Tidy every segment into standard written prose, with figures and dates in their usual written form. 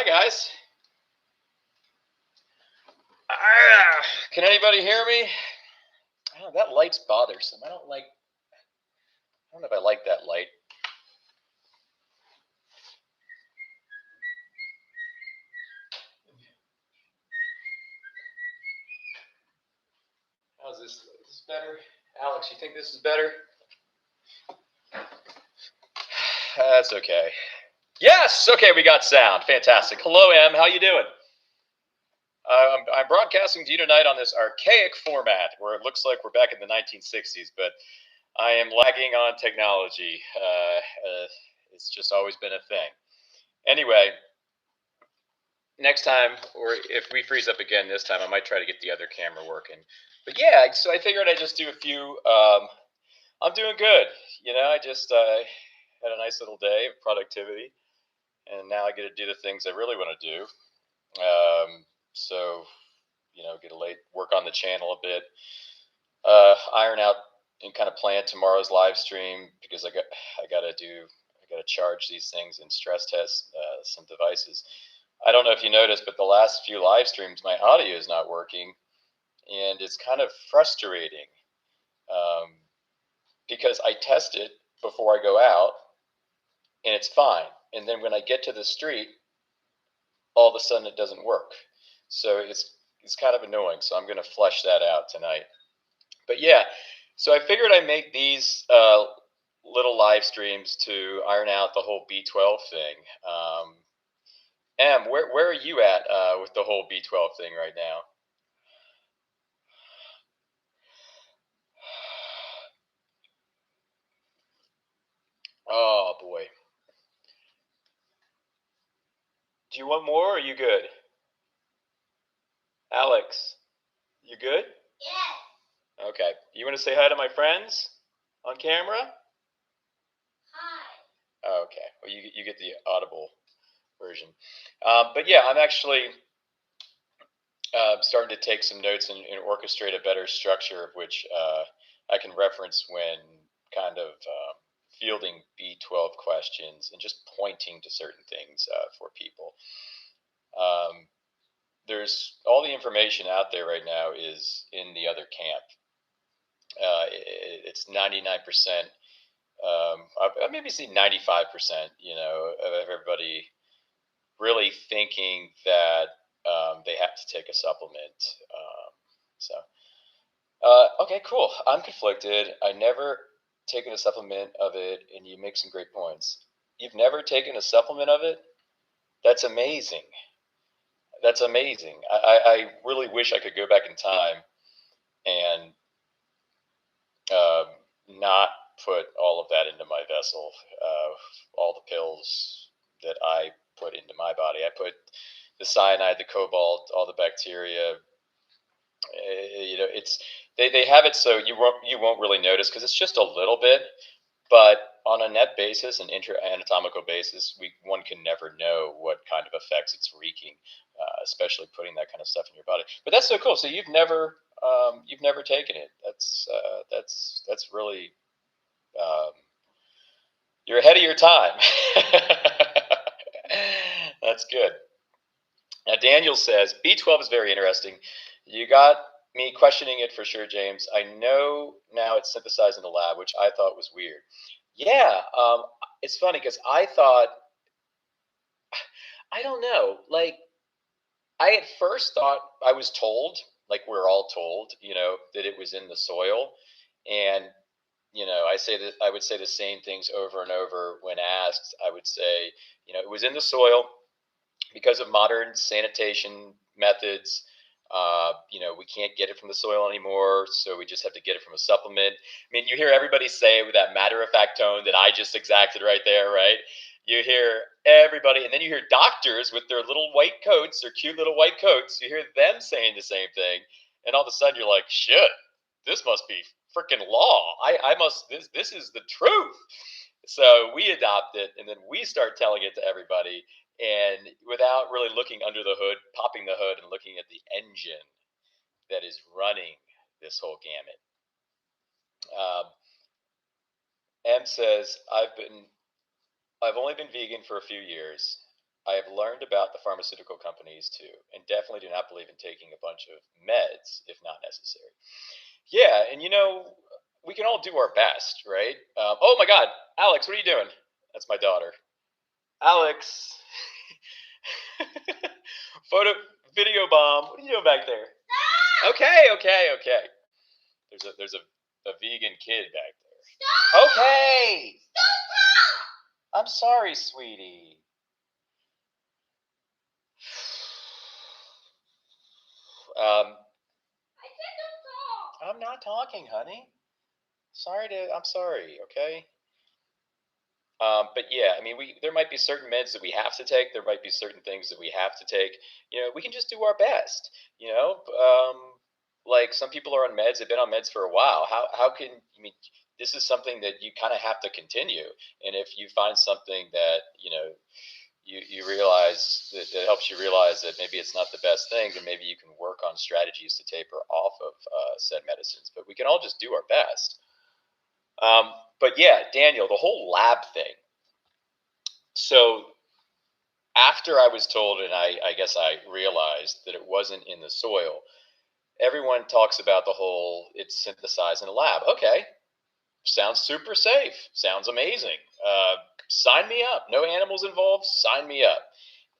guys. Can anybody hear me? Oh, that light's bothersome. I don't know if I like that light. How's this? Is this better? Alex, you think this is better? That's okay. Yes. Okay, we got sound. Fantastic. Hello, Em. How you doing? I'm broadcasting to you tonight on this archaic format where it looks like we're back in the 1960s, but I am lagging on technology. It's just always been a thing. Anyway, next time, or if we freeze up again this time, I might try to get the other camera working. But yeah, so I figured I'd just do a few. I'm doing good. I just had a nice little day of productivity, and now I get to do the things I really want to do. So, get a late work on the channel a bit, iron out and kind of plan tomorrow's live stream because I got to charge these things and stress test some devices. I don't know if you noticed, but the last few live streams, my audio is not working, and it's kind of frustrating because I test it before I go out, and it's fine. And then when I get to the street, all of a sudden it doesn't work. So it's kind of annoying. So I'm going to flesh that out tonight. But yeah, so I figured I'd make these little live streams to iron out the whole B12 thing. Em, where are you at with the whole B12 thing right now? Oh boy. Do you want more or are you good? Alex, you good? Yes. Okay. You want to say hi to my friends on camera? Hi. Oh, okay. Well, you get the audible version. But yeah, I'm actually starting to take some notes and orchestrate a better structure of which I can reference when kind of fielding B12 questions and just pointing to certain things for people. There's all the information out there right now is in the other camp. It's 99%, maybe see 95%, of everybody really thinking that they have to take a supplement. So, okay, cool. I'm conflicted. I never taken a supplement of it, and you make some great points. You've never taken a supplement of it? That's amazing. That's amazing. I really wish I could go back in time and not put all of that into my vessel. All the pills that I put into my body. I put the cyanide, the cobalt, all the bacteria. It's they have it so you won't really notice because it's just a little bit. But on a net basis, an intra-anatomical basis, one can never know what kind of effects it's wreaking, especially putting that kind of stuff in your body. But that's so cool. So you've never taken it. That's really you're ahead of your time. That's good. Now Daniel says B12 is very interesting. You got me questioning it for sure, James. I know now it's synthesized in the lab, which I thought was weird. Yeah, it's funny because I thought, I don't know, like I at first thought I was told, like we're all told, that it was in the soil, and I would say the same things over and over when asked. I would say, it was in the soil because of modern sanitation methods. We can't get it from the soil anymore, so we just have to get it from a supplement. I mean, you hear everybody say with that matter-of-fact tone that I just exacted right there, right? You hear everybody, and then you hear doctors with their little white coats, their cute little white coats. You hear them saying the same thing, and all of a sudden you're like, shit, this must be freaking law. I must. This is the truth. So we adopt it, and then we start telling it to everybody, and without really looking under the hood, popping the hood, and looking at the engine that is running this whole gamut. M says, I've only been vegan for a few years. I have learned about the pharmaceutical companies too, and definitely do not believe in taking a bunch of meds if not necessary. Yeah, and we can all do our best, right? Oh my God, Alex, what are you doing? That's my daughter. Alex, photo, video bomb. What are you doing back there? Okay, okay, okay. There's a vegan kid back there. Okay. I'm sorry, sweetie. Um, I'm not talking, honey. I'm sorry. Okay. But yeah, I mean, there might be certain meds that we have to take. There might be certain things that we have to take. We can just do our best. Like some people are on meds. They've been on meds for a while. How can I mean? This is something that you kind of have to continue. And if you find something that you realize that helps you realize that maybe it's not the best thing, then maybe you can work on strategies to taper off of said medicines. But we can all just do our best. But yeah, Daniel, the whole lab thing. So after I was told, and I guess I realized that it wasn't in the soil, everyone talks about the whole it's synthesized in a lab. Okay, sounds super safe. Sounds amazing. Sign me up. No animals involved. Sign me up.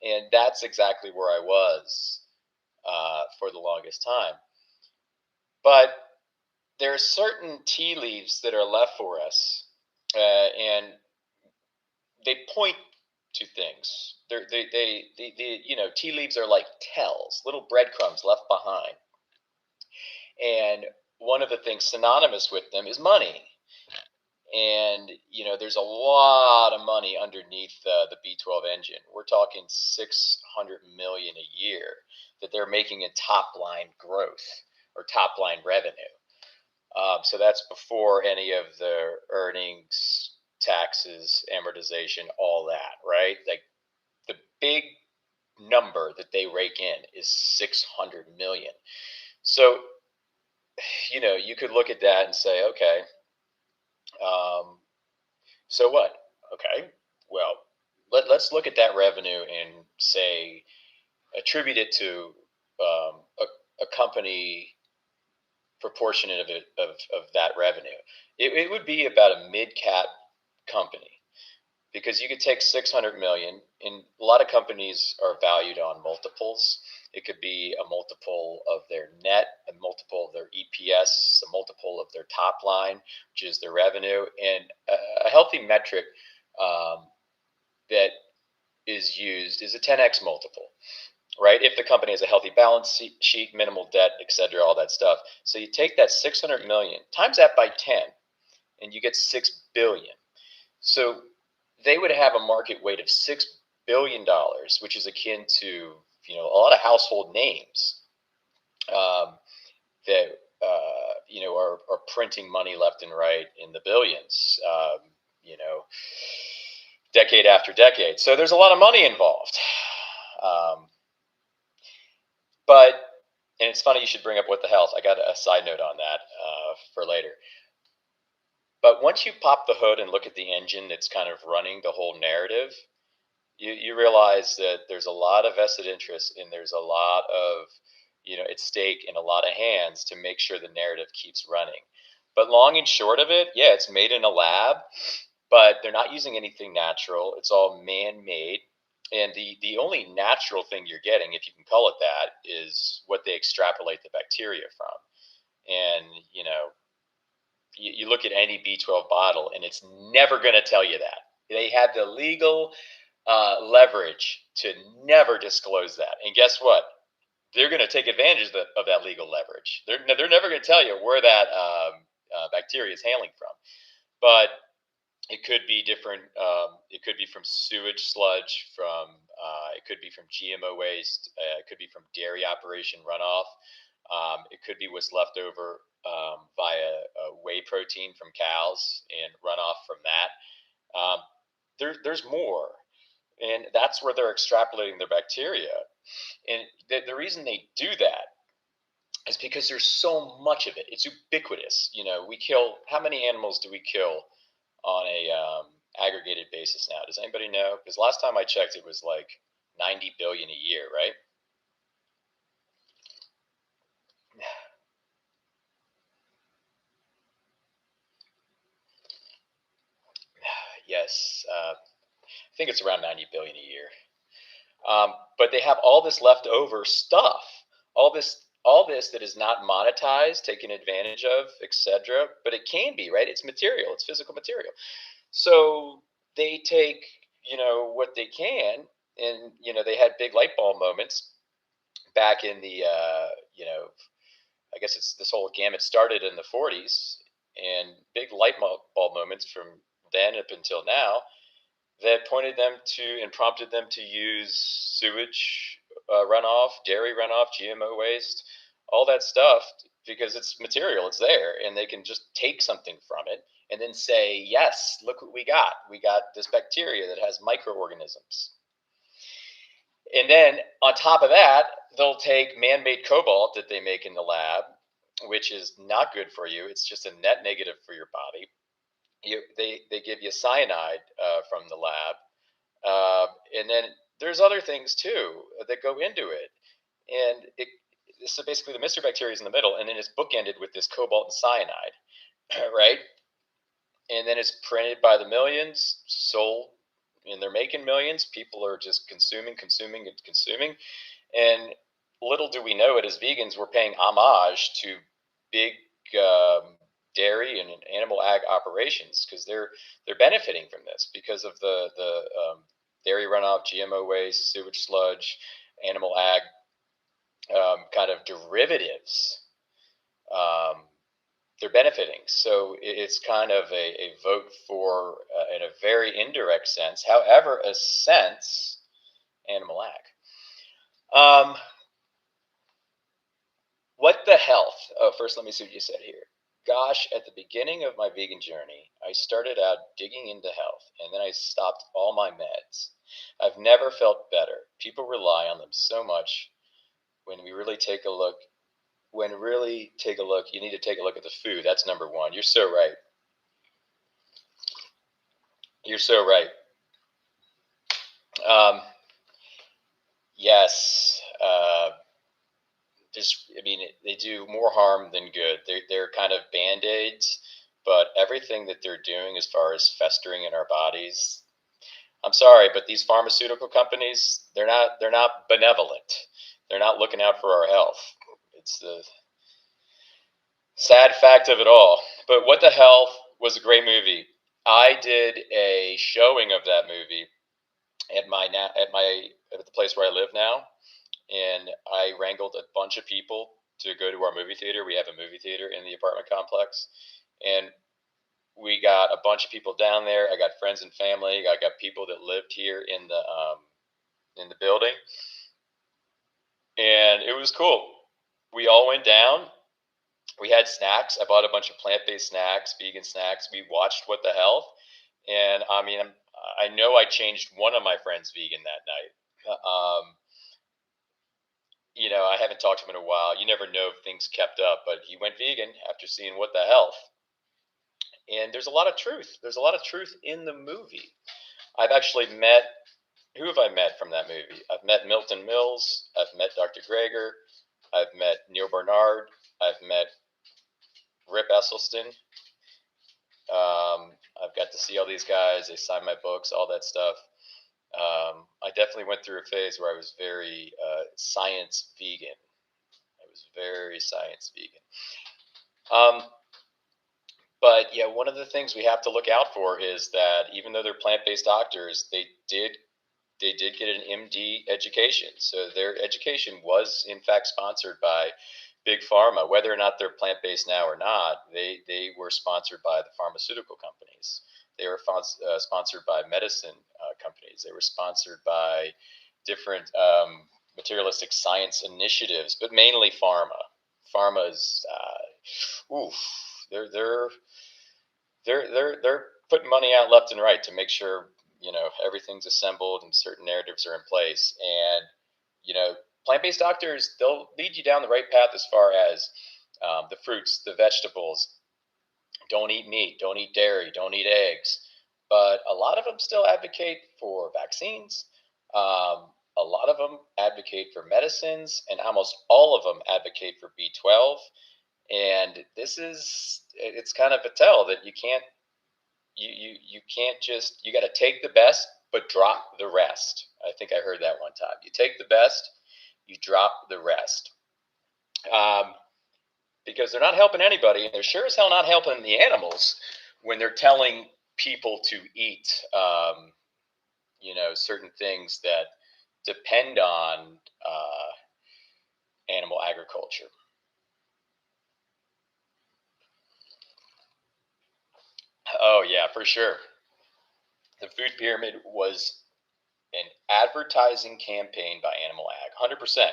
And that's exactly where I was for the longest time. But there are certain tea leaves that are left for us, and they point to things. Tea leaves are like tells, little breadcrumbs left behind. And one of the things synonymous with them is money. And there's a lot of money underneath the B12 engine. We're talking 600 million a year that they're making in top line growth or top line revenue. So that's before any of the earnings, taxes, amortization, all that, right? Like the big number that they rake in is 600 million. So, you could look at that and say, okay, um, so what? Okay, well, let's look at that revenue and say attribute it to a company proportionate of it of that revenue. It would be about a mid cap company because you could take 600 million, and a lot of companies are valued on multiples. It could be a multiple of their net, a multiple of their EPS, a multiple of their top line, which is their revenue, and a healthy metric um, that is used is a 10x multiple, right? If the company has a healthy balance sheet, minimal debt, et cetera, all that stuff. So you take that 600 million, times that by 10, and you get 6 billion. So they would have a market weight of $6 billion, which is akin to a lot of household names um, that are printing money left and right in the billions. Decade after decade. So there's a lot of money involved. Um, but and it's funny you should bring up what the health. I got a side note on that for later. But once you pop the hood and look at the engine that's kind of running the whole narrative, you realize that there's a lot of vested interest and there's a lot of at stake in a lot of hands to make sure the narrative keeps running. But long and short of it, yeah, it's made in a lab, but they're not using anything natural. It's all man-made. And the only natural thing you're getting, if you can call it that, is what they extrapolate the bacteria from. And you look at any B12 bottle, and it's never going to tell you that. They have the legal leverage to never disclose that. And guess what? They're going to take advantage of that legal leverage. They're never going to tell you where that bacteria is hailing from. But it could be different. It could be from sewage sludge. It could be from GMO waste. It could be from dairy operation runoff. It could be what's left over via whey protein from cows and runoff from that. There's more, and that's where they're extrapolating their bacteria. And the reason they do that is because there's so much of it. It's ubiquitous. We kill, how many animals do we kill on a aggregated basis now? Does anybody know? Because last time I checked, it was like 90 billion a year, right? Yes, I think it's around 90 billion a year. But they have all this leftover stuff, all this that is not monetized, taken advantage of, etc. But it can be, right? It's material, it's physical material. So they take, what they can, and they had big light bulb moments back in the, I guess it's this whole gamut started in the 40s, and big light bulb moments from then up until now that pointed them to and prompted them to use sewage runoff, dairy runoff, GMO waste, all that stuff, because it's material, it's there, and they can just take something from it and then say, yes, look what we got. We got this bacteria that has microorganisms. And then on top of that, they'll take man made cobalt that they make in the lab, which is not good for you. It's just a net negative for your body. They give you cyanide from the lab, and then there's other things too that go into it. And so basically the mystery bacteria is in the middle, and then it's bookended with this cobalt and cyanide, right? And then it's printed by the millions, sold, and they're making millions. People are just consuming, consuming, and consuming. And little do we know it, as vegans, we're paying homage to big dairy and animal ag operations, because they're benefiting from this because of the dairy runoff, GMO waste, sewage sludge, animal ag kind of derivatives. Um, they're benefiting. So it's kind of a vote for, in a very indirect sense, however, a sense, animal ag. What the health? Oh, first, let me see what you said here. Gosh, at the beginning of my vegan journey, I started out digging into health, and then I stopped all my meds. I've never felt better. People rely on them so much. When we really take a look, you need to take a look at the food. That's number one. You're so right. You're so right. Um, yes. I mean, they do more harm than good. They're kind of band-aids, but everything that they're doing as far as festering in our bodies, I'm sorry, but these pharmaceutical companies, they're not benevolent. They're not looking out for our health. It's the sad fact of it all. But What the Health was a great movie. I did a showing of that movie at the place where I live now, and I wrangled a bunch of people to go to our movie theater. We have a movie theater in the apartment complex, and we got a bunch of people down there. I got friends and family. I got people that lived here in the building, and it was cool. We all went down. We had snacks. I bought a bunch of plant-based snacks, vegan snacks. We watched What the Health, and I mean, I know I changed one of my friends vegan that night. I haven't talked to him in a while. You never know if things kept up, but he went vegan after seeing What the Health. And there's a lot of truth. There's a lot of truth in the movie. I've actually met, who have I met from that movie? I've met Milton Mills. I've met Dr. Greger. I've met Neil Bernard. I've met Rip Esselstyn. I've got to see all these guys. They signed my books, all that stuff. I definitely went through a phase where I was very science vegan. I was very science vegan. But yeah, one of the things we have to look out for is that even though they're plant-based doctors, they did get an MD education. So their education was in fact sponsored by big pharma. Whether or not they're plant-based now or not, they were sponsored by the pharmaceutical companies. They were sponsored by medicine companies. They were sponsored by different materialistic science initiatives, but mainly pharma. Pharma is, oof, they're they're putting money out left and right to make sure everything's assembled and certain narratives are in place. And you know, plant-based doctors, they'll lead you down the right path as far as the fruits, the vegetables. Don't eat meat, don't eat dairy, don't eat eggs. But a lot of them still advocate for vaccines. a lot of them advocate for medicines, and almost all of them advocate for B12. And it's kind of a tell that you can't just, you got to take the best but drop the rest. I think I heard that one time. You take the best, you drop the rest. Um, because they're not helping anybody, and they're sure as hell not helping the animals when they're telling people to eat, certain things that depend on animal agriculture. Oh yeah, for sure. The food pyramid was an advertising campaign by Animal Ag, 100%.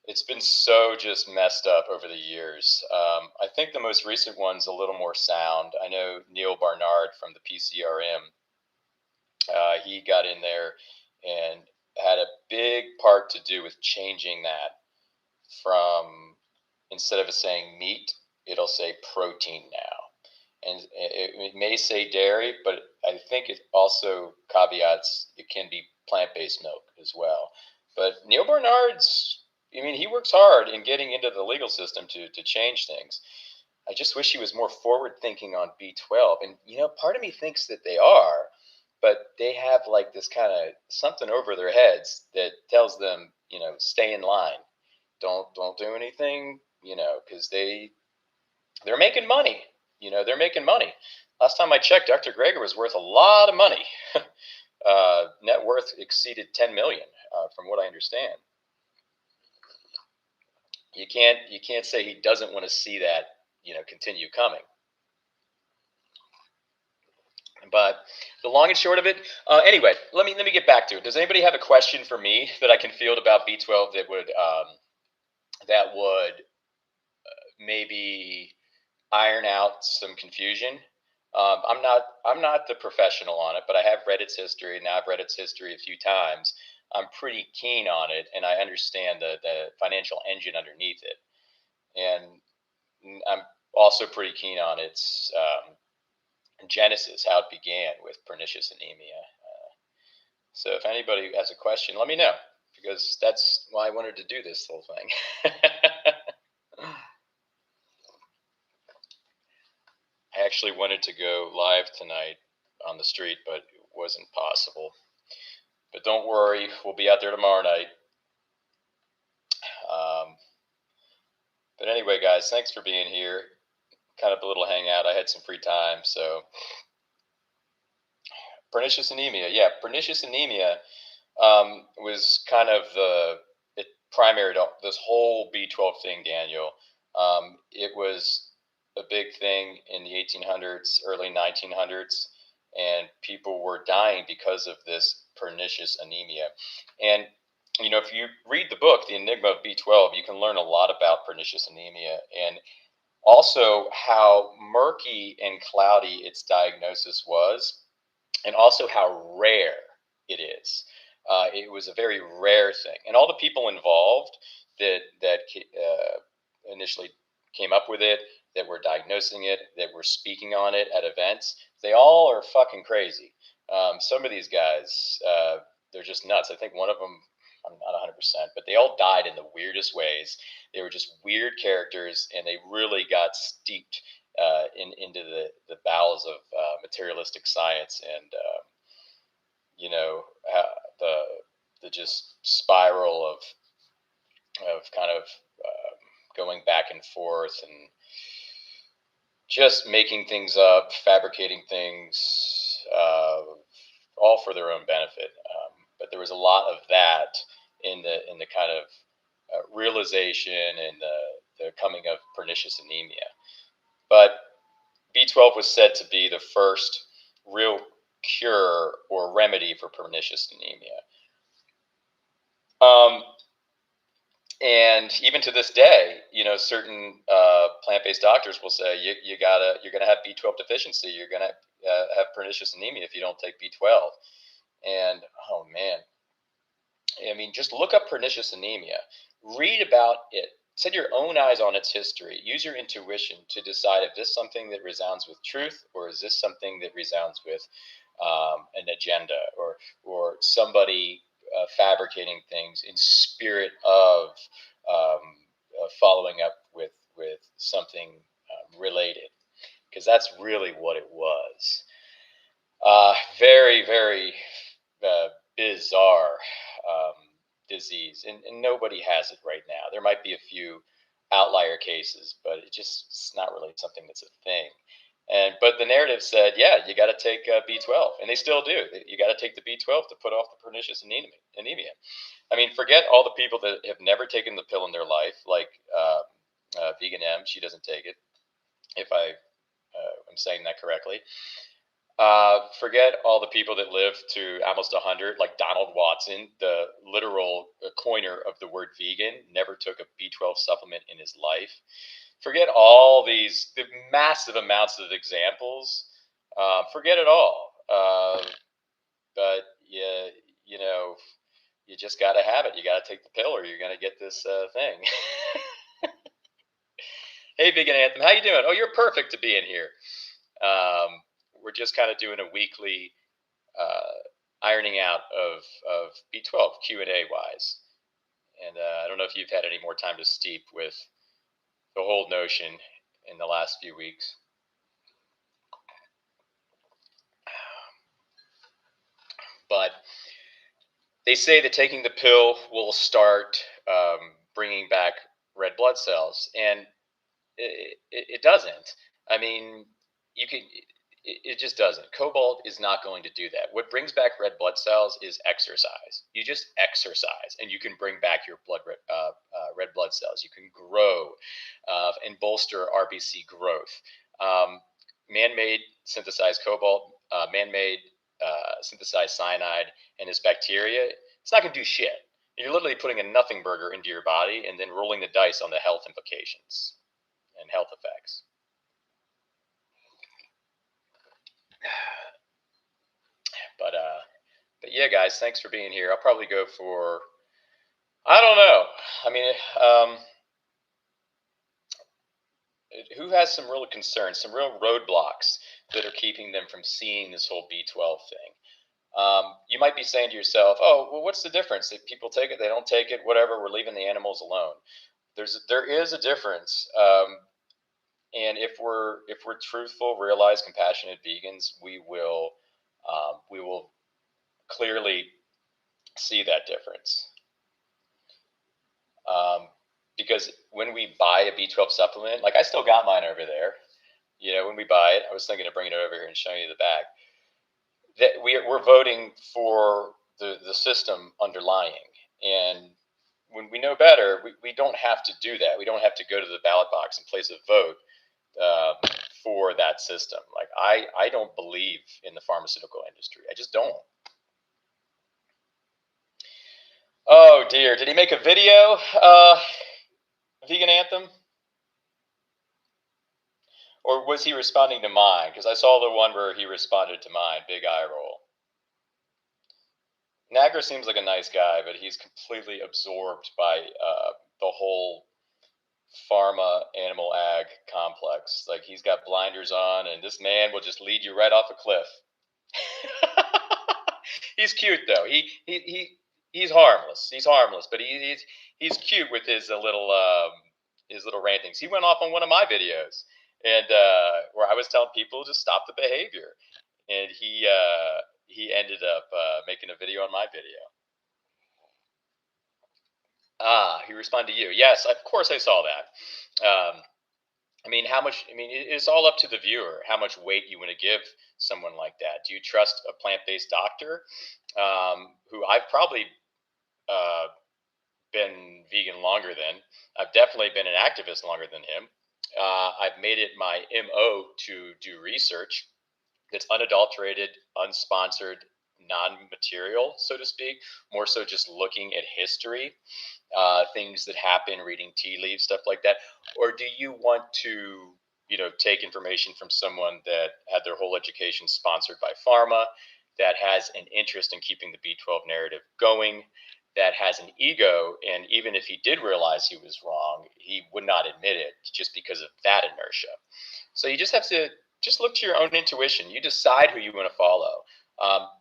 It's been so just messed up over the years. I think the most recent one's a little more sound. I know Neil Barnard from the PCRM, he got in there and had a big part to do with changing that from, instead of it saying meat, it'll say protein now. And it may say dairy, but I think it also caveats it can be plant-based milk as well. But Neil Barnard's, I mean, he works hard in getting into the legal system to change things. I just wish he was more forward thinking on B12. And, part of me thinks that they are, but they have like this kind of something over their heads that tells them, stay in line. Don't do anything, because they're making money. They're making money. Last time I checked, Dr. Greger was worth a lot of money. Net worth exceeded 10 million, from what I understand. You can't say he doesn't want to see that, continue coming. But the long and short of it, anyway, let me get back to it. Does anybody have a question for me that I can field about B12 that would maybe iron out some confusion? I'm not the professional on it, but I have read its history. Now I've read its history a few times. I'm pretty keen on it, and I understand the financial engine underneath it. And I'm also pretty keen on its genesis, how it began with pernicious anemia. So if anybody has a question, let me know, because that's why I wanted to do this whole thing. I actually wanted to go live tonight on the street, but it wasn't possible. But don't worry, we'll be out there tomorrow night. But anyway, guys, thanks for being here. Kind of a little hangout. I had some free time, so pernicious anemia. Yeah, pernicious anemia was kind of the primary to this whole B12 thing, Daniel. It was a big thing in the 1800s, early 1900s, and people were dying because of this pernicious anemia. And if you read the book, The Enigma of B12, you can learn a lot about pernicious anemia, and also how murky and cloudy its diagnosis was, and also how rare it is. It was a very rare thing, and all the people involved that initially came up with it, that were diagnosing it, that were speaking on it at events, they all are fucking crazy. Some of these guys, they're just nuts. I think one of them, I'm not 100%, but they all died in the weirdest ways. They were just weird characters, and they really got steeped into the bowels of materialistic science, and the just spiral of kind of going back and forth, and just making things up, fabricating things, all for their own benefit. But there was a lot of that in the kind of realization and the coming of pernicious anemia. But B12 was said to be the first real cure or remedy for pernicious anemia. And even to this day, certain plant-based doctors will say you're gonna have B12 deficiency. You're gonna have pernicious anemia if you don't take B12. And oh man, I mean, just look up pernicious anemia, read about it, set your own eyes on its history, use your intuition to decide if this is something that resounds with truth, or is this something that resounds with an agenda, or somebody fabricating things in spirit of following up with something related, because that's really what it was. Very, very bizarre um, disease, and nobody has it right now. There might be a few outlier cases, but it's not really something that's a thing. But the narrative said, yeah, you got to take B12, and they still do. You got to take the B12 to put off the pernicious anemia. I mean, forget all the people that have never taken the pill in their life, like Vegan M. She doesn't take it, if I'm saying that correctly. Forget all the people that live to almost 100, like Donald Watson, the literal coiner of the word vegan, never took a B12 supplement in his life. Forget all the massive amounts of examples. Forget it all. But yeah, you know, you just got to have it. You got to take the pill, or you're going to get this thing. Hey, Vegan Anthem, how you doing? Oh, you're perfect to be in here. We're just kind of doing a weekly ironing out of B12 Q and A wise, and I don't know if you've had any more time to steep with the whole notion in the last few weeks. But they say that taking the pill will start bringing back red blood cells, and it doesn't. I mean, you can. It just doesn't. Cobalt is not going to do that. What brings back red blood cells is exercise. You just exercise, and you can bring back your red blood cells. You can grow and bolster RBC growth. Man-made synthesized cobalt, man-made synthesized cyanide, and this bacteria, it's not going to do shit. You're literally putting a nothing burger into your body and then rolling the dice on the health implications and health effects. But yeah, guys, thanks for being here. I'll probably go for, I don't know. I mean, who has some real concerns, some real roadblocks that are keeping them from seeing this whole B12 thing? You might be saying to yourself, "Oh, well, what's the difference? If people take it, they don't take it, whatever. We're leaving the animals alone." There is a difference, and if we're truthful, realized, compassionate vegans, we will clearly see that difference. Because when we buy a B12 supplement, like I still got mine over there. You know, when we buy it, I was thinking of bringing it over here and showing you the back. That we're voting for the system underlying, and when we know better, we don't have to do that. We don't have to go to the ballot box and place a vote for that system. Like I don't believe in the pharmaceutical industry. I just don't. Oh dear, did he make a video? Vegan Anthem? Or was he responding to mine? Because I saw the one where he responded to mine. Big eye roll. Nagra seems like a nice guy, but he's completely absorbed by the whole pharma animal ag complex. Like he's got blinders on, and this man will just lead you right off a cliff. He's cute though. He's harmless. He's harmless, but he's cute with his little rantings. He went off on one of my videos, and where I was telling people to stop the behavior, and he ended up making a video on my video. He responded to you. Yes, of course I saw that. I mean, how much? I mean, it's all up to the viewer how much weight you want to give someone like that. Do you trust a plant-based doctor who I've probably been vegan longer than? I've definitely been an activist longer than him. I've made it my MO to do research that's unadulterated, unsponsored, non-material, so to speak. More so, just looking at history. Things that happen, reading tea leaves, stuff like that? Or do you want to, take information from someone that had their whole education sponsored by pharma, that has an interest in keeping the B12 narrative going, that has an ego, and even if he did realize he was wrong, he would not admit it just because of that inertia? So you just have to just look to your own intuition. You decide who you want to follow.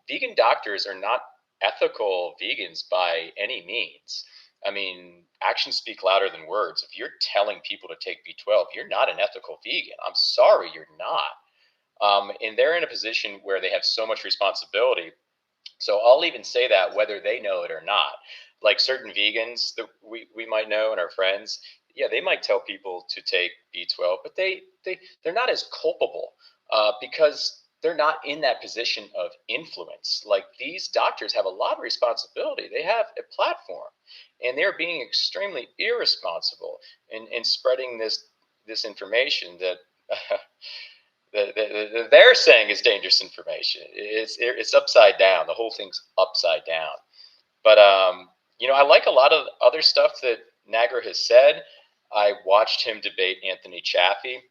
Vegan doctors are not ethical vegans by any means. I mean, actions speak louder than words. If you're telling people to take B12, you're not an ethical vegan. I'm sorry, you're not. And they're in a position where they have so much responsibility. So I'll even say that whether they know it or not. Like certain vegans that we might know and our friends, yeah, they might tell people to take B12, but they're not as culpable because they're not in that position of influence. Like these doctors have a lot of responsibility. They have a platform, and they're being extremely irresponsible in spreading this information that. They're saying is dangerous information. It's upside down. The whole thing's upside down. But I like a lot of other stuff that Nagra has said. I watched him debate Anthony Chaffee,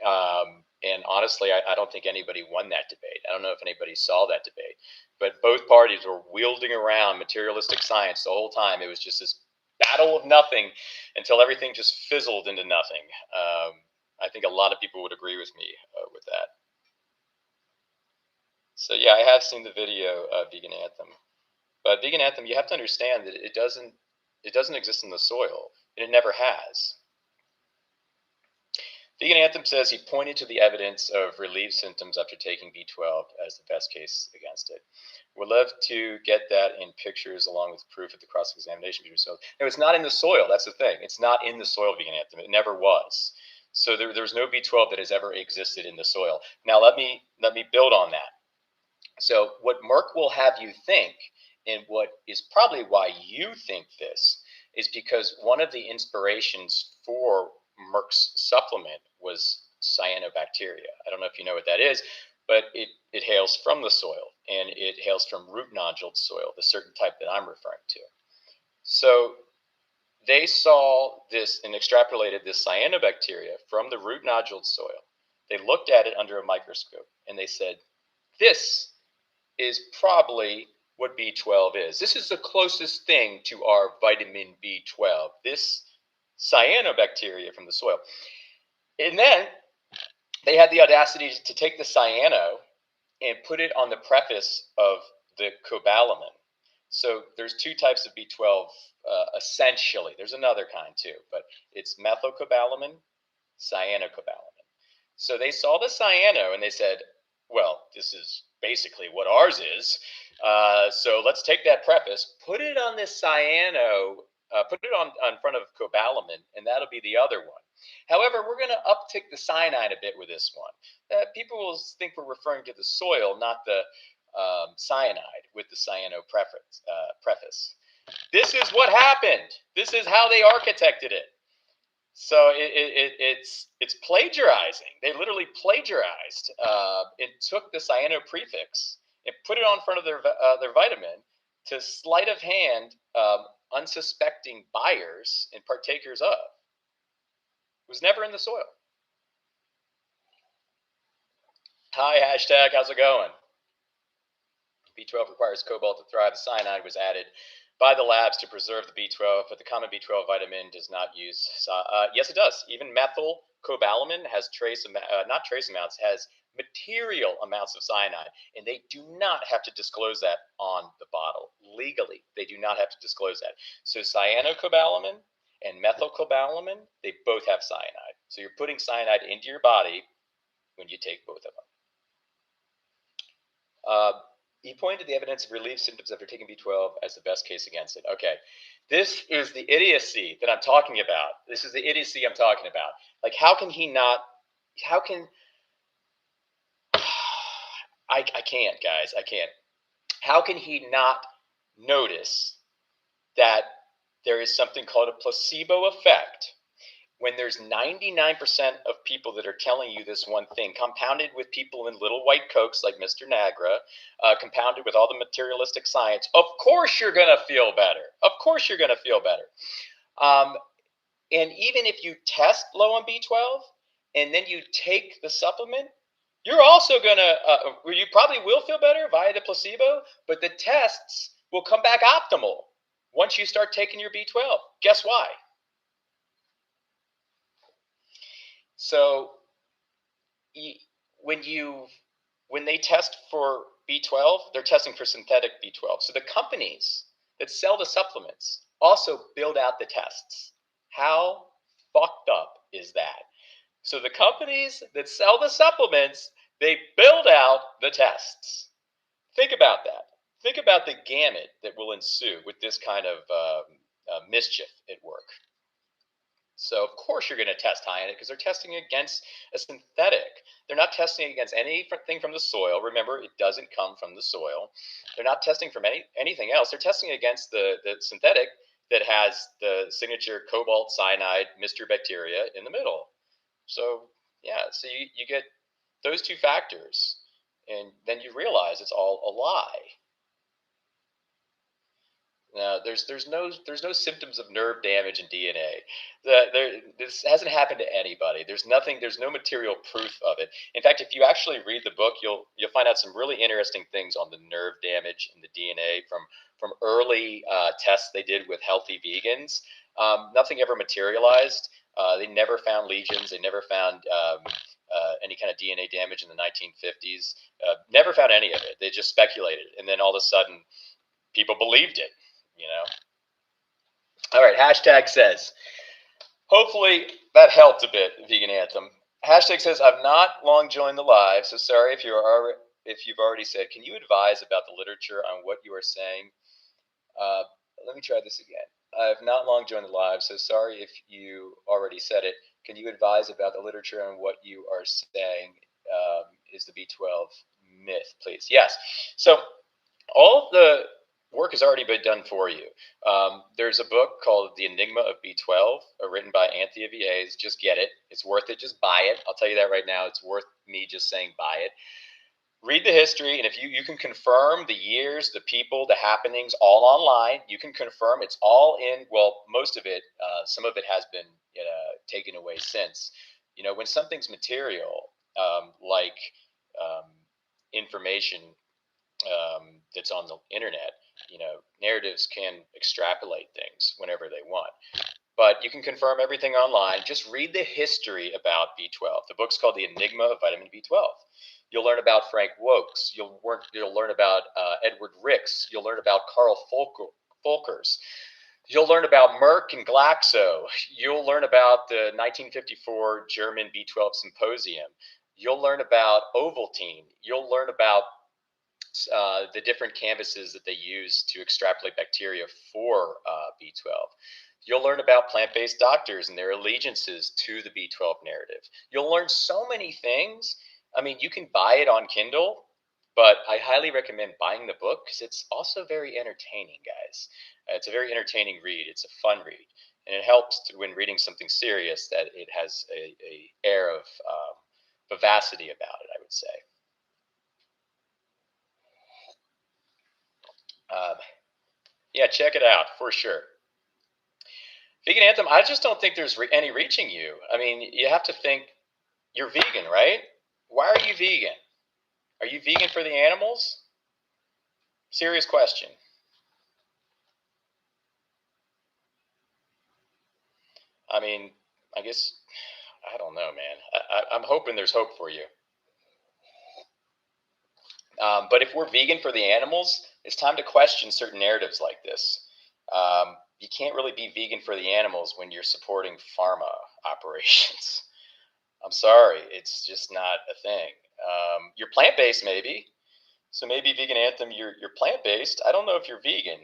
and honestly, I don't think anybody won that debate. I don't know if anybody saw that debate, but both parties were wielding around materialistic science the whole time. It was just this battle of nothing until everything just fizzled into nothing. I think a lot of people would agree with me with that. So yeah, I have seen the video of Vegan Anthem, but Vegan Anthem, you have to understand that it doesn't exist in the soil, and it never has. Vegan Anthem says he pointed to the evidence of relieved symptoms after taking B12 as the best case against it. Would love to get that in pictures along with proof of the cross-examination. So no, it's not in the soil. That's the thing. It's not in the soil, Vegan Anthem. It never was. So there's no B12 that has ever existed in the soil. Now let me build on that. So what Merck will have you think, and what is probably why you think this, is because one of the inspirations for Merck's supplement was cyanobacteria. I don't know if you know what that is, but it hails from the soil, and it hails from root noduled soil, the certain type that I'm referring to. So they saw this and extrapolated this cyanobacteria from the root noduled soil. They looked at it under a microscope, and they said, this is probably what B12 is. This is the closest thing to our vitamin B12, this cyanobacteria from the soil. And then they had the audacity to take the cyano and put it on the preface of the cobalamin. So there's two types of B12 essentially. There's another kind too, but it's methylcobalamin, cyanocobalamin. So they saw the cyano and they said, well, this is basically what ours is. So let's take that preface, put it on this cyano, put it on front of cobalamin, and that'll be the other one. However, we're going to uptick the cyanide a bit with this one. People will think we're referring to the soil, not the cyanide with the cyano preface. This is what happened. This is how they architected it. So it's plagiarizing. They literally plagiarized. It took the cyano prefix and put it on front of their vitamin to sleight of hand unsuspecting buyers and partakers of. It was never in the soil. Hi, hashtag, how's it going? B12 requires cobalt to thrive. The cyanide was added by the labs to preserve the B12, but the common B12 vitamin does not use. Yes, it does. Even methylcobalamin has not trace amounts, has material amounts of cyanide, and they do not have to disclose that on the bottle. Legally, they do not have to disclose that. So cyanocobalamin and methylcobalamin, they both have cyanide. So you're putting cyanide into your body when you take both of them. He pointed to the evidence of relief symptoms after taking B12 as the best case against it. Okay, this is the idiocy that I'm talking about. This is the idiocy I'm talking about. Like, how can he not? How can I can't, guys. I can't. How can he not notice that there is something called a placebo effect when there's 99% of people that are telling you this one thing, compounded with people in little white coats like Mr. Nagra, compounded with all the materialistic science? Of course you're going to feel better. Of course you're going to feel better. And even if you test low on B12 and then you take the supplement, you're also going to, you probably will feel better via the placebo, but the tests will come back optimal once you start taking your B12. Guess why? So when they test for B12, they're testing for synthetic B12. So the companies that sell the supplements also build out the tests. How fucked up is that? So the companies that sell the supplements, they build out the tests. Think about that. Think about the gamut that will ensue with this kind of mischief at work. So of course you're going to test high in it because they're testing against a synthetic. They're not testing against anything from the soil. Remember, it doesn't come from the soil. They're not testing from anything else. They're testing against the synthetic that has the signature cobalt cyanide Mr. Bacteria in the middle. So yeah, so you get those two factors, and then you realize it's all a lie. No, there's no symptoms of nerve damage in DNA. This hasn't happened to anybody. There's nothing. There's no material proof of it. In fact, if you actually read the book, you'll find out some really interesting things on the nerve damage in the DNA from early tests they did with healthy vegans. Nothing ever materialized. They never found lesions. They never found any kind of DNA damage in the 1950s. Never found any of it. They just speculated, and then all of a sudden, people believed it. You know. All right. Hashtag says. Hopefully that helped a bit. Vegan Anthem. Hashtag says I've not long joined the live, so sorry if you've already said. Can you advise about the literature on what you are saying? Let me try this again. I've not long joined the live, so sorry if you already said it. Can you advise about the literature on what you are saying is the B12 myth, please? Yes. So all the work has already been done for you. There's a book called The Enigma of B12, written by Anthea V.A.'s. Just get it. It's worth it. Just buy it. I'll tell you that right now. It's worth me just saying buy it. Read the history, and if you can confirm the years, the people, the happenings, all online, you can confirm it's all in. Well, most of it, some of it has been taken away since. You know, when something's material, like information that's on the internet, you know, narratives can extrapolate things whenever they want. But you can confirm everything online. Just read the history about B12. The book's called The Enigma of Vitamin B12. You'll learn about Frank Wilkes. You'll learn about Edward Ricks. You'll learn about Carl Folkers. You'll learn about Merck and Glaxo. You'll learn about the 1954 German B12 Symposium. You'll learn about Ovaltine. You'll learn about the different canvases that they use to extrapolate bacteria for B12. You'll learn about plant-based doctors and their allegiances to the B12 narrative. You'll learn so many things. I mean, you can buy it on Kindle, but I highly recommend buying the book because it's also very entertaining, guys. It's a very entertaining read. It's a fun read, and it helps when reading something serious that it has a air of vivacity about it, I would say. Yeah, check it out for sure. Vegan Anthem, I just don't think there's any reaching you. I mean, you have to think you're vegan, right? Why are you vegan? Are you vegan for the animals? Serious question. I mean, I guess, I don't know, man. I'm hoping there's hope for you. But if we're vegan for the animals, it's time to question certain narratives like this. You can't really be vegan for the animals when you're supporting pharma operations. I'm sorry, it's just not a thing. You're plant-based, maybe. So maybe Vegan Anthem, you're plant-based. I don't know if you're vegan.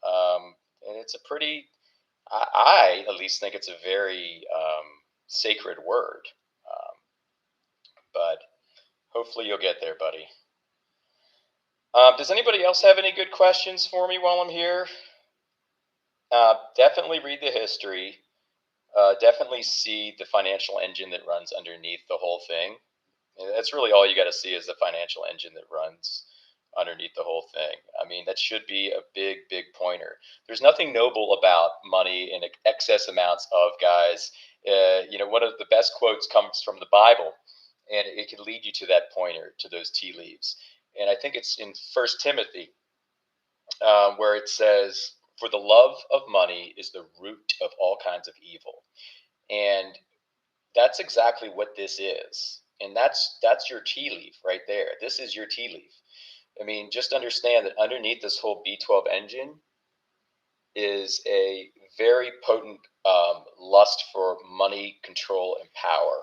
And it's a pretty, I at least think it's a very sacred word. But hopefully you'll get there, buddy. Does anybody else have any good questions for me while I'm here? Definitely read the history. Definitely see the financial engine that runs underneath the whole thing. And that's really all you got to see is the financial engine that runs underneath the whole thing. I mean, that should be a big, big pointer. There's nothing noble about money in excess amounts of, guys. You know, one of the best quotes comes from the Bible, and it can lead you to that pointer, to those tea leaves. And I think it's in First Timothy, where it says, "For the love of money is the root of all kinds of evil." And that's exactly what this is. And that's your tea leaf right there. This is your tea leaf. I mean, just understand that underneath this whole B12 engine is a very potent lust for money, control, and power.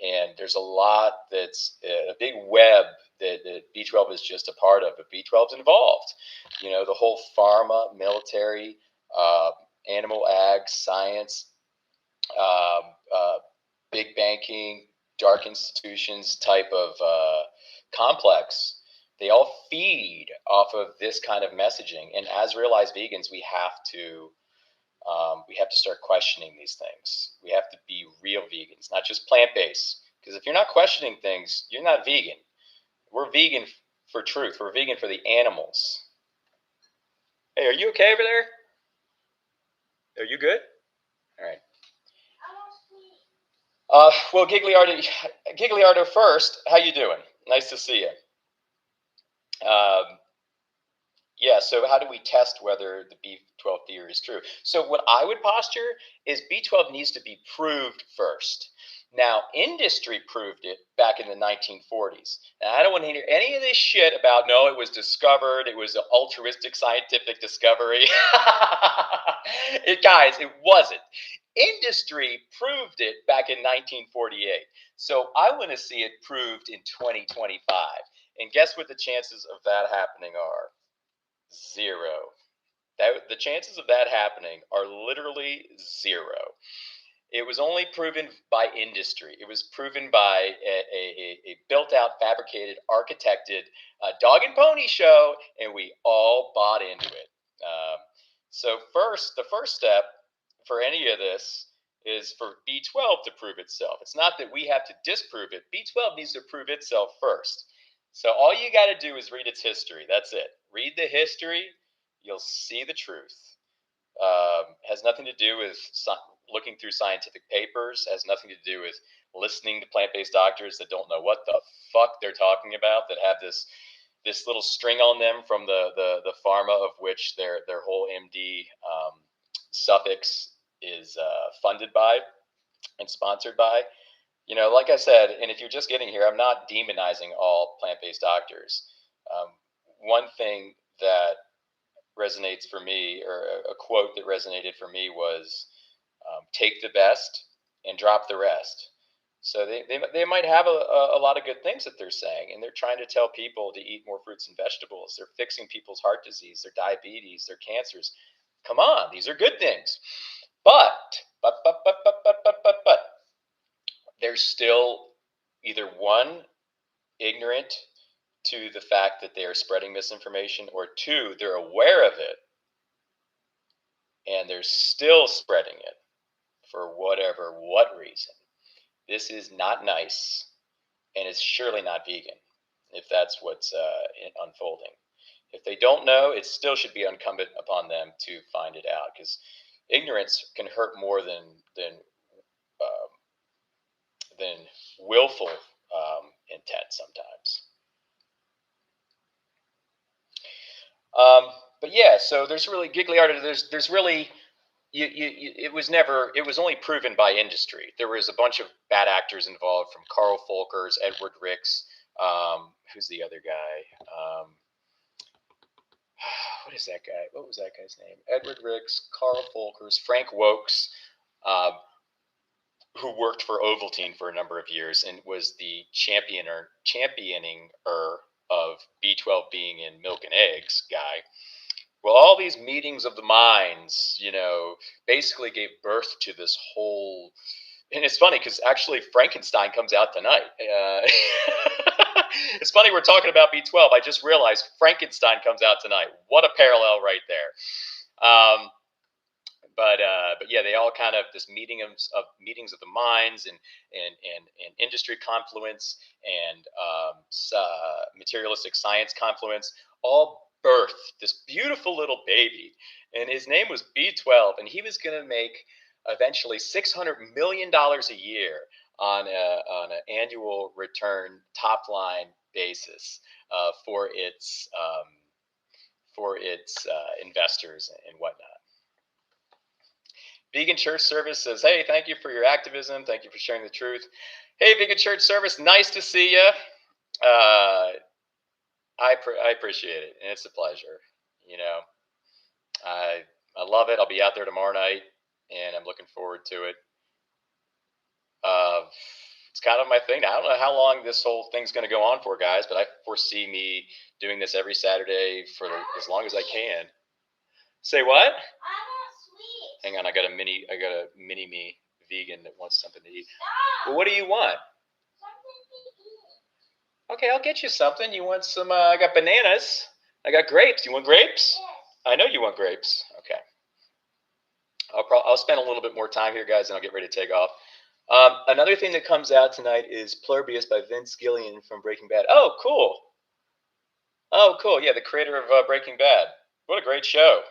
And there's a lot that's a big web that B12 is just a part of, but B12 is involved. You know, the whole pharma, military, uh, animal ag, science, um, uh, big banking, dark institutions type of complex. They all feed off of this kind of messaging. And as realized vegans, we have to start questioning these things. We have to be real vegans, not just plant based. Because if you're not questioning things, you're not vegan. We're vegan for truth. We're vegan for the animals. Hey, are you okay over there? Are you good? All right. Well, Gigliardo first. How you doing? Nice to see you. Yeah, so how do we test whether the B12 theory is true? So what I would posture is B12 needs to be proved first. Now, industry proved it back in the 1940s. Now, I don't want to hear any of this shit about, no, it was discovered, it was an altruistic scientific discovery. Guys, it wasn't. Industry proved it back in 1948. So I want to see it proved in 2025. And guess what the chances of that happening are? Zero. The chances of that happening are literally zero. It was only proven by industry. It was proven by a built out, fabricated, architected dog and pony show, and we all bought into it. So the first step for any of this is for B12 to prove itself. It's not that we have to disprove it. B12 needs to prove itself first. So all you got to do is read its history. That's it. Read the history. You'll see the truth. Has nothing to do with looking through scientific papers. Has nothing to do with listening to plant-based doctors that don't know what the fuck they're talking about. That have this little string on them from the pharma of which their whole MD suffix is funded by and sponsored by. You know, like I said, and if you're just getting here, I'm not demonizing all plant-based doctors. One thing that resonates for me, or a quote that resonated for me, was take the best and drop the rest. So they might have a lot of good things that they're saying, and they're trying to tell people to eat more fruits and vegetables. They're fixing people's heart disease, their diabetes, their cancers. Come on, these are good things. But they're still either one, ignorant to the fact that they are spreading misinformation, or two, they're aware of it and they're still spreading it for what reason. This is not nice, and it's surely not vegan if that's what's unfolding. If they don't know, it still should be incumbent upon them to find it out, because ignorance can hurt more um, than willful intent sometimes. But yeah, so there's really Gigliardo. There's really it was only proven by industry. There was a bunch of bad actors involved, from Carl Folkers, Edward Ricks, who's the other guy? What is that guy? What was that guy's name? Edward Ricks, Carl Folkers, Frank Wokes, uh, who worked for Ovaltine for a number of years and was the championing of B12 being in milk and eggs guy. Well, all these meetings of the minds, you know, basically gave birth to this whole. And it's funny because actually Frankenstein comes out tonight. It's funny we're talking about B12. I just realized Frankenstein comes out tonight. What a parallel right there. But yeah, they all kind of this meetings of the minds and industry confluence and materialistic science confluence all birthed this beautiful little baby, and his name was B12, and he was going to make eventually $600 million a year on an annual return top line basis for its investors and whatnot. Vegan Church Service says, hey, thank you for your activism. Thank you for sharing the truth. Hey, Vegan Church Service, nice to see you. I appreciate it, and it's a pleasure. You know, I love it. I'll be out there tomorrow night, and I'm looking forward to it. Uh, it's kind of my thing. I don't know how long this whole thing's going to go on for, guys, but I foresee me doing this every Saturday for as long as I can. Say what? Hang on, I got a mini me vegan that wants something to eat. Well, what do you want? Okay, I'll get you something. You want some? I got bananas. I got grapes. You want grapes? I know you want grapes. Okay. I'll spend a little bit more time here, guys, and I'll get ready to take off. Another thing that comes out tonight is Plurbius by Vince Gilligan from Breaking Bad. Oh, cool. Oh, cool. Yeah, the creator of Breaking Bad. What a great show.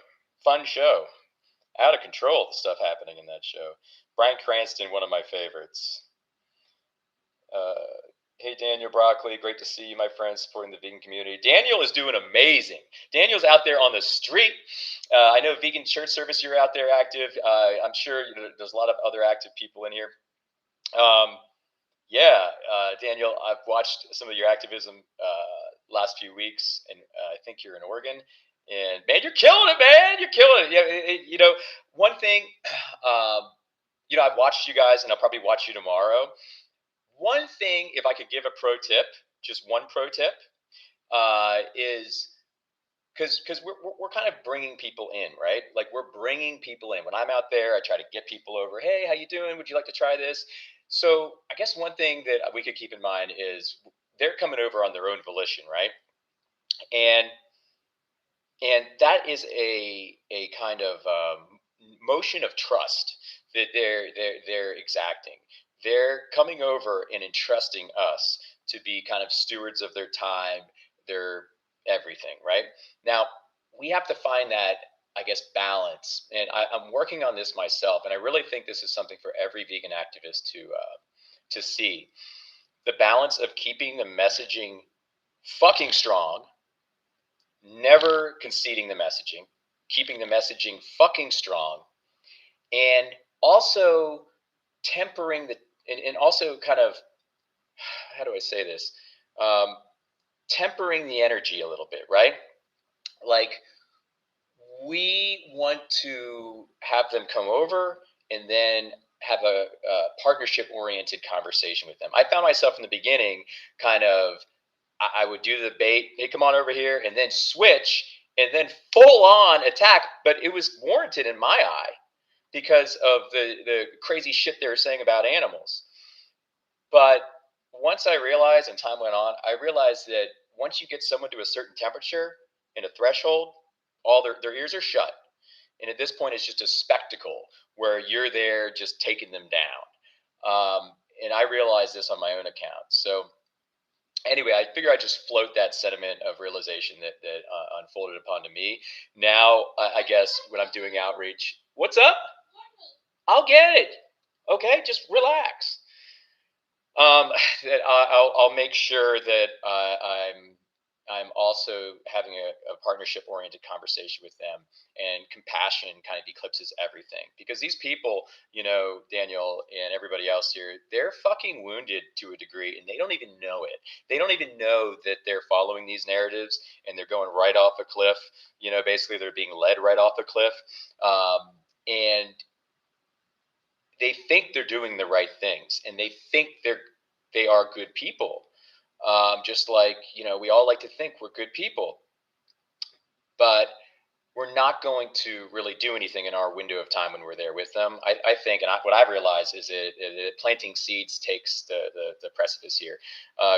Fun show. Out of control, the stuff happening in that show. Bryan Cranston, one of my favorites. Hey, Daniel Broccoli. Great to see you, my friend, supporting the vegan community. Daniel is doing amazing. Daniel's out there on the street. I know Vegan Church Service, you're out there active. I'm sure there's a lot of other active people in here. Yeah, Daniel, I've watched some of your activism last few weeks, and I think you're in Oregon. And man, you're killing it, man. You're killing it. Yeah, one thing, I've watched you guys, and I'll probably watch you tomorrow. One thing, if I could give a pro tip, just one pro tip, is because we're kind of bringing people in, right? Like we're bringing people in. When I'm out there, I try to get people over. Hey, how you doing? Would you like to try this? So I guess one thing that we could keep in mind is they're coming over on their own volition, right? And that is a kind of motion of trust that they're exacting. They're coming over and entrusting us to be kind of stewards of their time, their everything, right? Now we have to find that, I guess, balance, and I'm working on this myself, and I really think this is something for every vegan activist to see the balance of keeping the messaging fucking strong, never conceding the messaging, keeping the messaging fucking strong, and also tempering and also kind of, how do I say this? Um, Tempering the energy a little bit, right? Like, we want to have them come over and then have a partnership oriented conversation with them. I found myself in the beginning kind of, I would do the bait, hey, come on over here, and then switch, and then full on attack. But it was warranted in my eye because of the crazy shit they were saying about animals. But once I realized, and time went on, I realized that once you get someone to a certain temperature and a threshold, all their ears are shut. And at this point, it's just a spectacle where you're there just taking them down. And I realized this on my own account. So anyway, I figure I just float that sentiment of realization that unfolded upon to me. Now, I guess when I'm doing outreach, what's up? I'll get it. Okay, just relax. That I'll make sure that I'm also having a partnership oriented conversation with them, and compassion kind of eclipses everything, because these people, Daniel and everybody else here, they're fucking wounded to a degree, and they don't even know it. They don't even know that they're following these narratives and they're going right off a cliff. Basically they're being led right off a cliff. And they think they're doing the right things, and they think they are good people. Just like, we all like to think we're good people, but we're not going to really do anything in our window of time when we're there with them. I think, and what I've realized is that planting seeds takes the precipice here.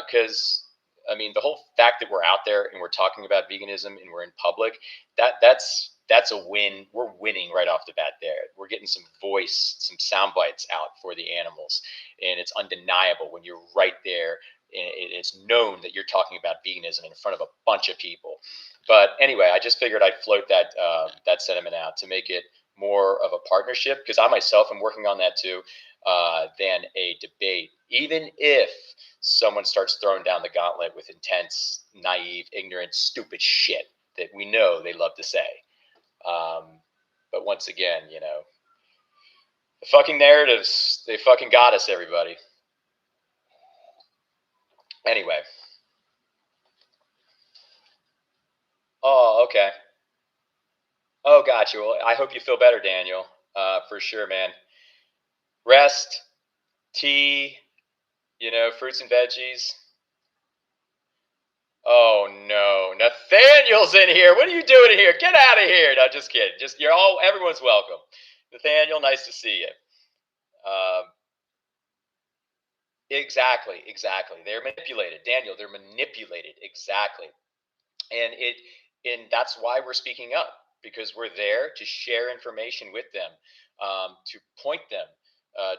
Because I mean, the whole fact that we're out there and we're talking about veganism and we're in public, that's a win. We're winning right off the bat there. We're getting some voice, some sound bites out for the animals, and it's undeniable when you're right there. And it's known that you're talking about veganism in front of a bunch of people. But anyway, I just figured I'd float that sentiment out to make it more of a partnership, because I myself am working on that too, than a debate. Even if someone starts throwing down the gauntlet with intense, naive, ignorant, stupid shit that we know they love to say. But once again, the fucking narratives, they fucking got us, everybody. Anyway. Oh, okay. Oh, got you. Well, I hope you feel better, Daniel. For sure, man. Rest, tea, fruits and veggies. Oh no, Nathaniel's in here. What are you doing in here? Get out of here! No, just kidding. Just everyone's welcome. Nathaniel, nice to see you. Um, exactly, exactly. They're manipulated, Daniel. They're manipulated, exactly. And that's why we're speaking up, because we're there to share information with them, to point them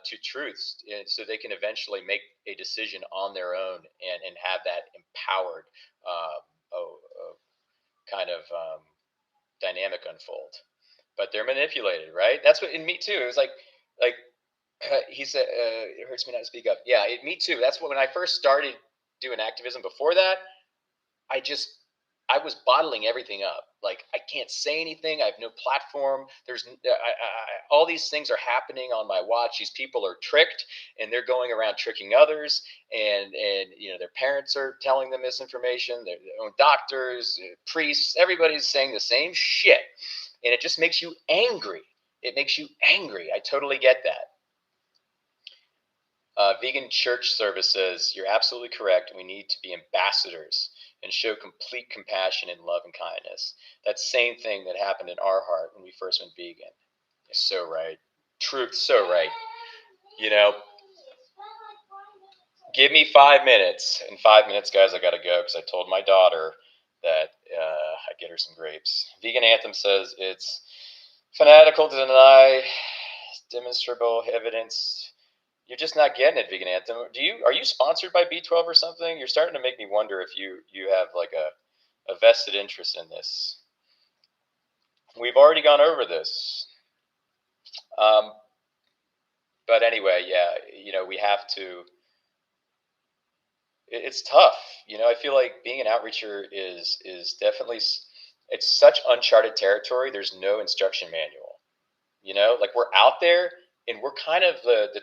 to truths, so they can eventually make a decision on their own, and have that empowered kind of dynamic unfold. But they're manipulated, right? That's what in Me Too. It was like he said, it hurts me not to speak up. Yeah, Me Too. That's what, when I first started doing activism. Before that, I just I was bottling everything up. Like, I can't say anything. I have no platform. All these things are happening on my watch. These people are tricked, and they're going around tricking others. And their parents are telling them misinformation. Their own doctors, priests, everybody's saying the same shit, and it just makes you angry. It makes you angry. I totally get that. Vegan church services, you're absolutely correct. We need to be ambassadors and show complete compassion and love and kindness. That same thing that happened in our heart when we first went vegan. You're so right. Truth, so right. You know, give me 5 minutes. In 5 minutes, guys, I got to go because I told my daughter that I'd get her some grapes. Vegan Anthem says it's fanatical to deny demonstrable evidence. You're just not getting it, Vegan Anthem. Are you sponsored by B12 or something? You're starting to make me wonder if you have like a vested interest in this. We've already gone over this. Um, but anyway, yeah, we have to. It's tough. I feel like being an outreacher is definitely, it's such uncharted territory. There's no instruction manual. Like, we're out there, and we're kind of the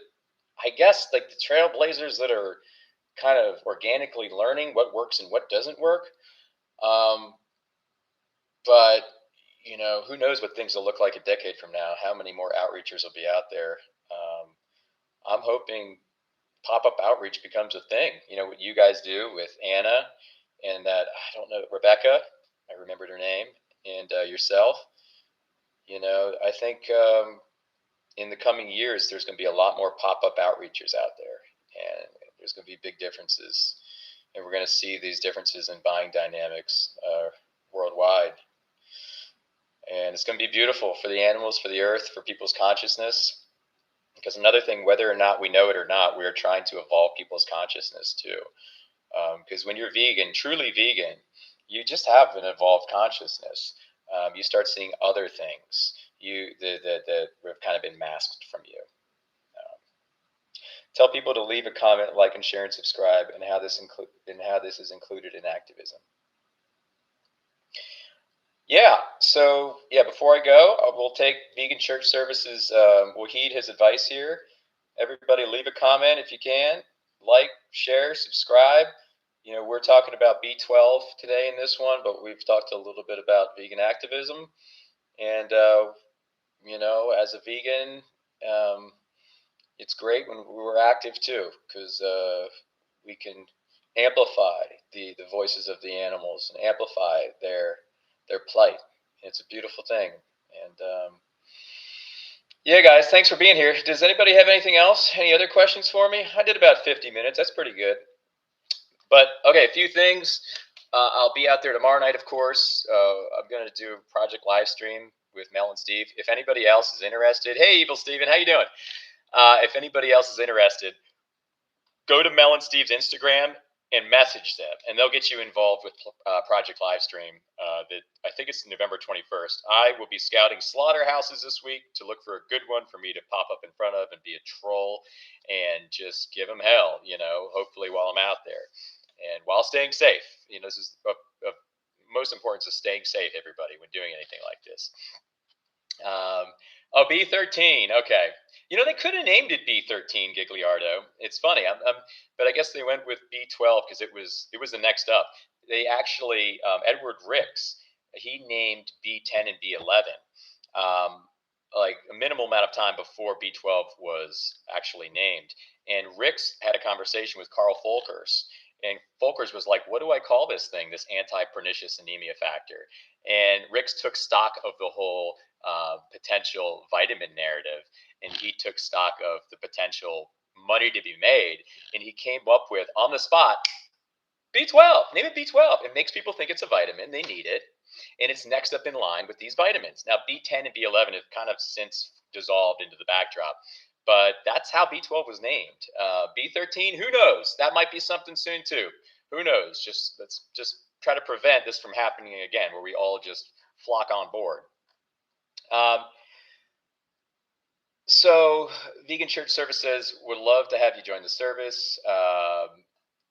I guess, like, the trailblazers that are kind of organically learning what works and what doesn't work. Um, but who knows what things will look like a decade from now? How many more outreachers will be out there? I'm hoping pop-up outreach becomes a thing. What you guys do with Anna, and that, I don't know, Rebecca, I remembered her name, and yourself. I think in the coming years there's going to be a lot more pop-up outreachers out there, and there's going to be big differences, and we're going to see these differences in buying dynamics worldwide. And it's going to be beautiful for the animals, for the earth, for people's consciousness. Because another thing, whether or not we know it or not, we are trying to evolve people's consciousness too. Because when you're vegan, truly vegan, you just have an evolved consciousness. You start seeing other things that have kind of been masked from you. Um, Tell people to leave a comment, like, and share, and subscribe, and how this is included in activism. Yeah. So yeah, before I go, we'll take Vegan Church Services. We'll heed his advice here. Everybody, leave a comment if you can. Like, share, subscribe. We're talking about B12 today in this one, but we've talked a little bit about vegan activism. And as a vegan, it's great when we're active too, because we can amplify the voices of the animals and amplify their plight. It's a beautiful thing. And yeah, guys, thanks for being here. Does anybody have anything else? Any other questions for me? I did about 50 minutes. That's pretty good. But okay, a few things. I'll be out there tomorrow night, of course. I'm going to do a project live stream with Mel and Steve. If anybody else is interested, hey, Evil Steven, how you doing? If anybody else is interested, go to Mel and Steve's Instagram and message them, and they'll get you involved with Project Livestream. That I think it's November 21st. I will be scouting slaughterhouses this week to look for a good one for me to pop up in front of and be a troll and just give them hell. Hopefully while I'm out there and while staying safe. This is of most importance, is staying safe, everybody, when doing anything like this. Oh, B13. Okay. They could have named it B13, Gigliardo. It's funny. But I guess they went with B12 because it was the next up. They actually, Edward Ricks, he named B10 and B11 like a minimal amount of time before B12 was actually named. And Rick's had a conversation with Carl Folkers, and Folkers was like, "What do I call this thing? This anti-pernicious anemia factor?" And Rick's took stock of the whole potential vitamin narrative, and he took stock of the potential money to be made, and he came up with on the spot B12. Name it B12. It makes people think it's a vitamin. They need it. And it's next up in line with these vitamins. Now, B10 and B11 have kind of since dissolved into the backdrop, but that's how B12 was named. B13, who knows? That might be something soon too. Who knows? Let's just try to prevent this from happening again, where we all just flock on board. So, Vegan Church Services would love to have you join the service.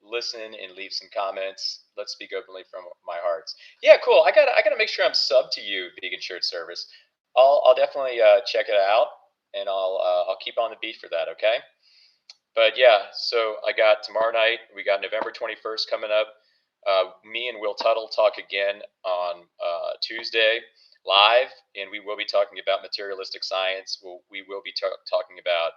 Listen and leave some comments. Let's speak openly from my hearts. Yeah, cool. I gotta make sure I'm sub to you, Vegan Church Service. I'll definitely check it out, and I'll keep on the beat for that. Okay. But yeah, so I got tomorrow night. We got November 21st coming up. Me and Will Tuttle talk again on Tuesday live, and we will be talking about materialistic science. We will be talking about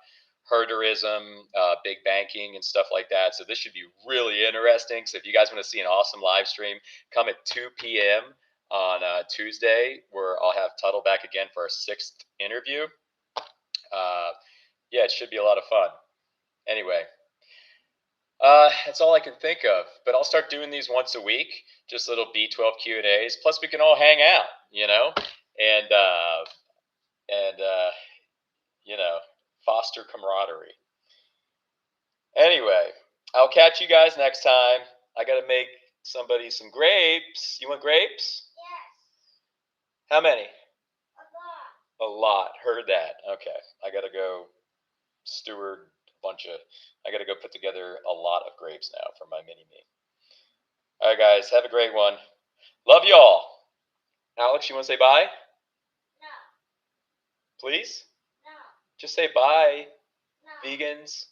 herderism, big banking, and stuff like that. So this should be really interesting. So if you guys want to see an awesome live stream, come at 2 p.m. on Tuesday, where I'll have Tuttle back again for our 6th interview. Yeah, it should be a lot of fun. Anyway, that's all I can think of. But I'll start doing these once a week, just little B12 Q and A's. Plus, we can all hang out, and foster camaraderie. Anyway, I'll catch you guys next time. I gotta make somebody some grapes. You want grapes? Yes. How many? A lot. A lot. Heard that. Okay, I gotta go steward I gotta go put together a lot of grapes now for my mini me. All right, guys, have a great one. Love y'all. Alex, you want to say bye? No. Please? No. Just say bye, No. vegans.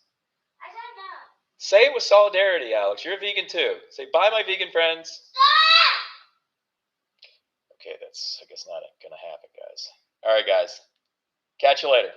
I said no. Say it with solidarity, Alex. You're a vegan too. Say bye, my vegan friends. Stop! Okay, that's, I guess, not going to happen, guys. All right, guys. Catch you later.